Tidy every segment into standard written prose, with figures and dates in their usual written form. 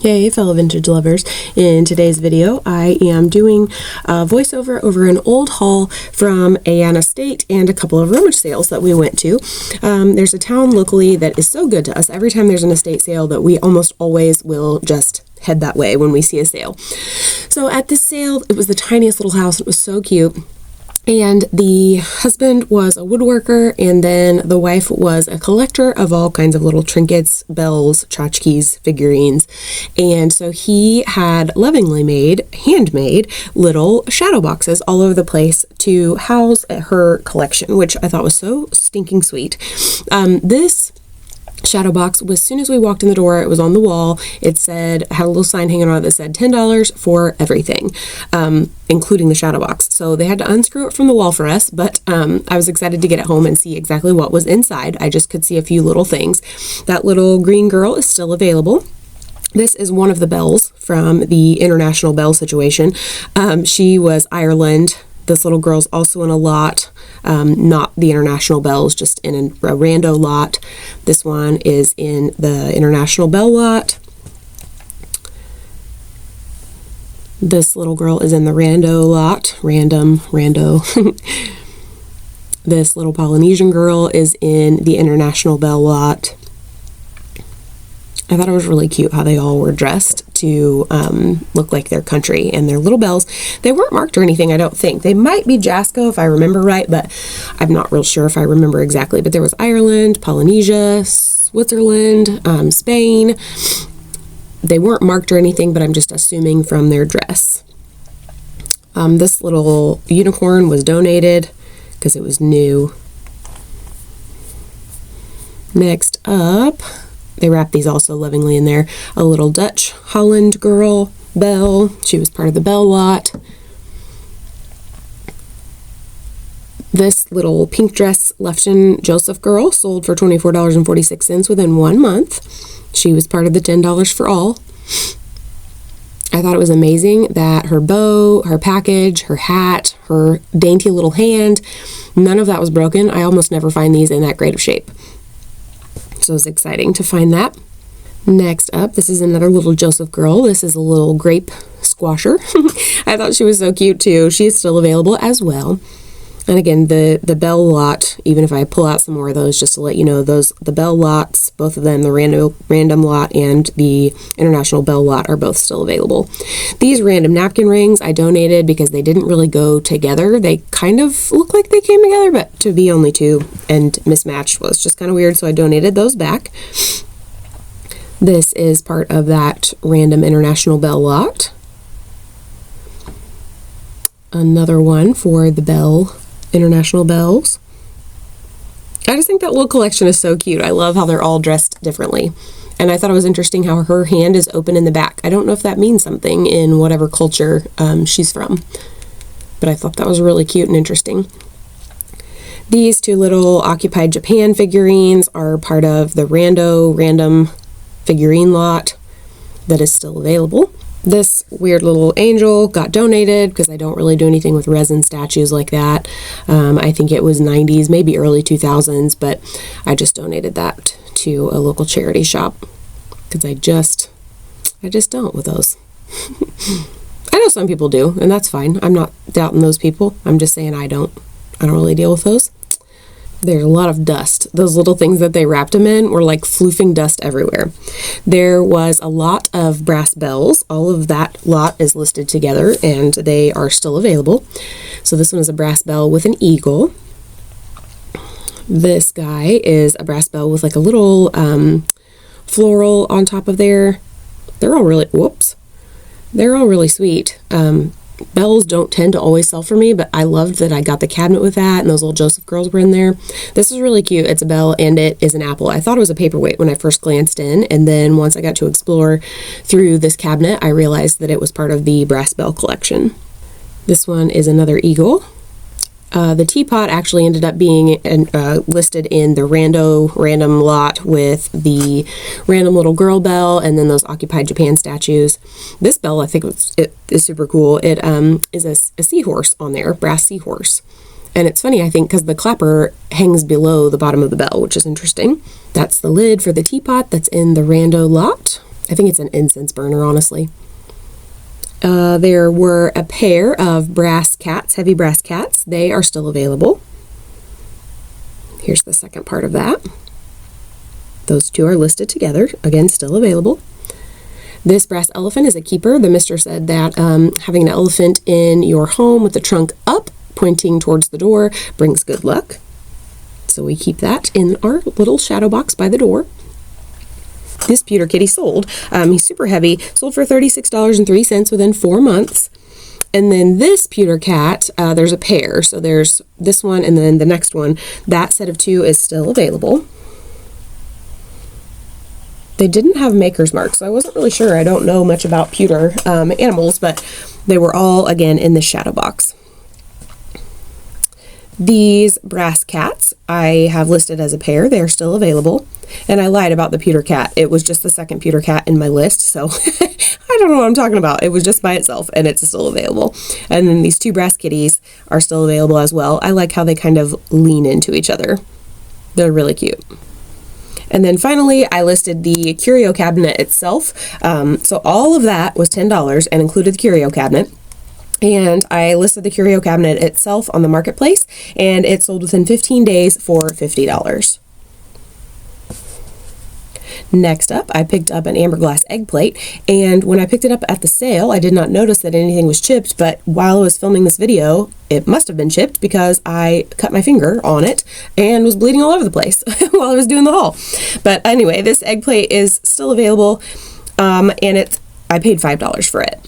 Hey fellow vintage lovers, in today's video I am doing a voiceover over an old haul from an estate and a couple of rummage sales that we went to. There's a town locally that is so good to us every time there's an estate sale that we almost always will just head that way when we see a sale. So at this sale, it was the tiniest little house. It was so cute. And the husband was a woodworker, and then the wife was a collector of all kinds of little trinkets, bells, tchotchkes, figurines. And so he had lovingly made, handmade, little shadow boxes all over the place to house her collection, which I thought was so stinking sweet. This shadow box, as soon as we walked in the door, it was on the wall. It had a little sign hanging on it that said $10 for everything, including the shadow box. So they had to unscrew it from the wall for us, but I was excited to get it home and see exactly what was inside. I just could see a few little things. That little green girl is still available. This is one of the bells from the international bell situation. She was Ireland. This little girl's also in a lot, not the international bells, just in a rando lot. This one is in the international bell lot. This little girl is in the rando lot, rando. This little Polynesian girl is in the international bell lot. I thought it was really cute how they all were dressed to look like their country, and their little bells. They weren't marked or anything, I don't think. They might be Jasco if I remember right, but I'm not real sure if I remember exactly. But there was Ireland, Polynesia, Switzerland, Spain. They weren't marked or anything, but I'm just assuming from their dress. This little unicorn was donated because it was new. Next up, they wrapped these also lovingly in there. A little Dutch Holland girl bell. She was part of the bell lot. This little pink dress Lefton Joseph girl sold for $24.46 within 1 month. She was part of the $10 for all. I thought it was amazing that her bow, her package, her hat, her dainty little hand, none of that was broken. I almost never find these in that great of shape. So it was exciting to find that. Next up, this is another little Joseph girl. This is a little grape squasher. I thought she was so cute too. She is still available as well. And again, the bell lot, even if I pull out some more of those just to let you know, the bell lots, both of them, the random lot and the international bell lot, are both still available. These random napkin rings I donated because they didn't really go together. They kind of look like they came together, but to be only two and mismatched was just kind of weird, so I donated those back. This is part of that random international bell lot. Another one for the international bells. I just think that little collection is so cute. I love how they're all dressed differently. And I thought it was interesting how her hand is open in the back. I don't know if that means something in whatever culture she's from, but I thought that was really cute and interesting. These two little Occupied Japan figurines are part of the random figurine lot that is still available. This weird little angel got donated because I don't really do anything with resin statues like that. I think it was 90s, maybe early 2000s, but I just donated that to a local charity shop because I just don't with those. I know some people do, and that's fine. I'm not doubting those people. I'm just saying I don't really deal with those. There's a lot of dust. Those little things that they wrapped them in were like floofing dust everywhere. There was a lot of brass bells. All of that lot is listed together and they are still available. So this one is a brass bell with an eagle. This guy is a brass bell with like a little floral on top of there. They're all really sweet. Bells don't tend to always sell for me, but I loved that I got the cabinet with that, and those little Joseph girls were in there. This is really cute. It's a bell, and it is an apple. I thought it was a paperweight when I first glanced in, and then once I got to explore through this cabinet, I realized that it was part of the brass bell collection. This one is another eagle. The teapot actually ended up being listed in the random lot with the random little girl bell and then those Occupied Japan statues. This bell, I think it is super cool. It is a seahorse on there, brass seahorse. And it's funny, I think, because the clapper hangs below the bottom of the bell, which is interesting. That's the lid for the teapot that's in the rando lot. I think it's an incense burner, honestly. There were a pair of brass cats, heavy brass cats. They are still available. Here's the second part of that. Those two are listed together, again, still available. This brass elephant is a keeper. The mister said that having an elephant in your home with the trunk up, pointing towards the door, brings good luck. So we keep that in our little shadow box by the door. This pewter kitty sold. He's super heavy. Sold for $36.03 within 4 months. And then this pewter cat, there's a pair. So there's this one and then the next one. That set of two is still available. They didn't have maker's mark, so I wasn't really sure. I don't know much about pewter animals, but they were all, again, in the shadow box. These brass cats I have listed as a pair. They are still available. And I lied about the pewter cat. It was just the second pewter cat in my list, so I don't know what I'm talking about. It was just by itself, and it's still available. And then these two brass kitties are still available as well. I like how they kind of lean into each other. They're really cute. And then finally, I listed the curio cabinet itself. So all of that was $10 and included the curio cabinet. And I listed the curio cabinet itself on the marketplace, and it sold within 15 days for $50. Next up, I picked up an amber glass egg plate, and when I picked it up at the sale, I did not notice that anything was chipped, but while I was filming this video, it must have been chipped because I cut my finger on it and was bleeding all over the place while I was doing the haul. But anyway, this egg plate is still available, and I paid $5 for it.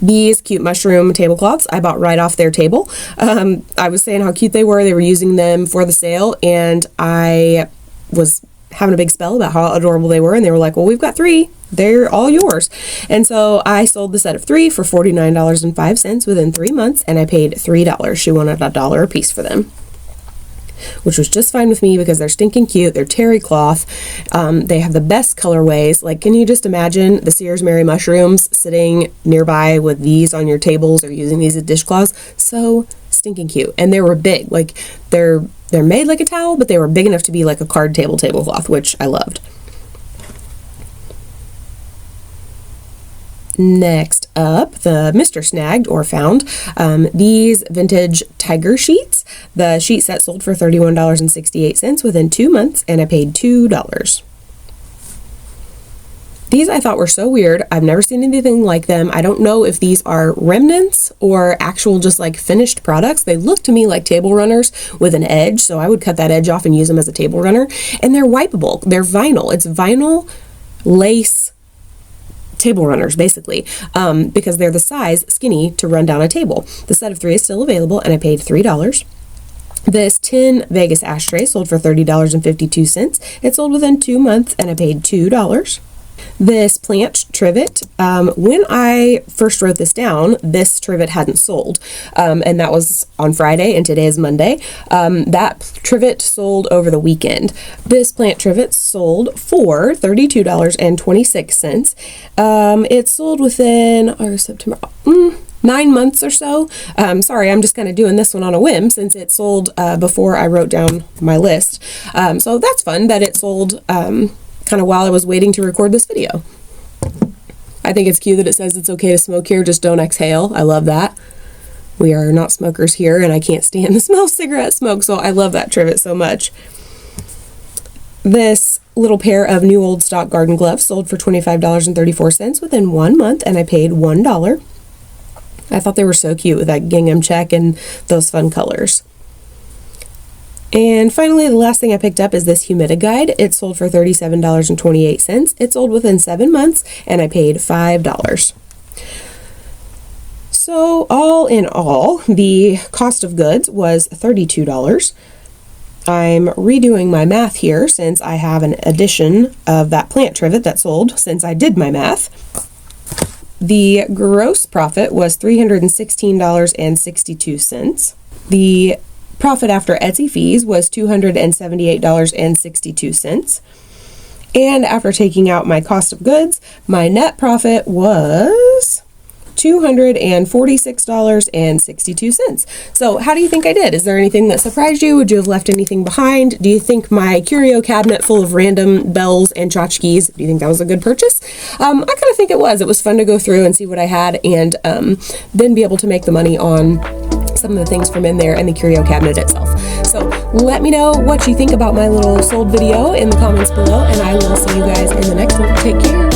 These cute mushroom tablecloths I bought right off their table. I was saying how cute they were. They were using them for the sale, and I was having a big spell about how adorable they were, and they were like, well, we've got 3. They're all yours. And so I sold the set of 3 for $49.05 within 3 months, and I paid $3. She wanted $1 a piece for them, which was just fine with me because they're stinking cute. They're terry cloth. They have the best colorways. Like, can you just imagine the Sears Mary mushrooms sitting nearby with these on your tables or using these as dishcloths? So stinking cute. And they were big. Like, they're made like a towel, but they were big enough to be like a card table tablecloth, which I loved. Next up, the Mr. snagged or found these vintage tiger sheets. The sheet set sold for $31.68 within 2 months, and I paid $2. These I thought were so weird. I've never seen anything like them. I don't know if these are remnants or actual just like finished products. They look to me like table runners with an edge, so I would cut that edge off and use them as a table runner. And they're wipeable. They're vinyl. It's vinyl lace table runners, basically, because they're the size skinny to run down a table. The set of 3 is still available, and I paid $3. This tin Vegas ashtray sold for $30.52. It sold within 2 months, and I paid $2. This plant trivet, when I first wrote this down, this trivet hadn't sold, and that was on Friday, and today is Monday. That trivet sold over the weekend. This plant trivet sold for $32.26. It sold within September, 9 months or so. Sorry, I'm just kind of doing this one on a whim since it sold before I wrote down my list. So that's fun that it sold kind of while I was waiting to record this video. I think it's cute that it says it's okay to smoke here, just don't exhale. I love that. We are not smokers here, and I can't stand the smell of cigarette smoke, so I love that trivet so much. This little pair of new old stock garden gloves sold for $25.34 within 1 month, and I paid $1. I thought they were so cute with that gingham check and those fun colors. And finally, the last thing I picked up is this Humidiguide. It sold for $37.28. It sold within 7 months, and I paid $5. So all in all, the cost of goods was $32. I'm redoing my math here since I have an addition of that plant trivet that sold since I did my math. The gross profit was $316.62. The profit after Etsy fees was $278.62. And after taking out my cost of goods, my net profit was $246.62. So how do you think I did? Is there anything that surprised you? Would you have left anything behind? Do you think my curio cabinet full of random bells and tchotchkes, do you think that was a good purchase? I kind of think it was. It was fun to go through and see what I had, and then be able to make the money on some of the things from in there and the curio cabinet itself. So let me know what you think about my little sold video in the comments below, and I will see you guys in the next one. Take care.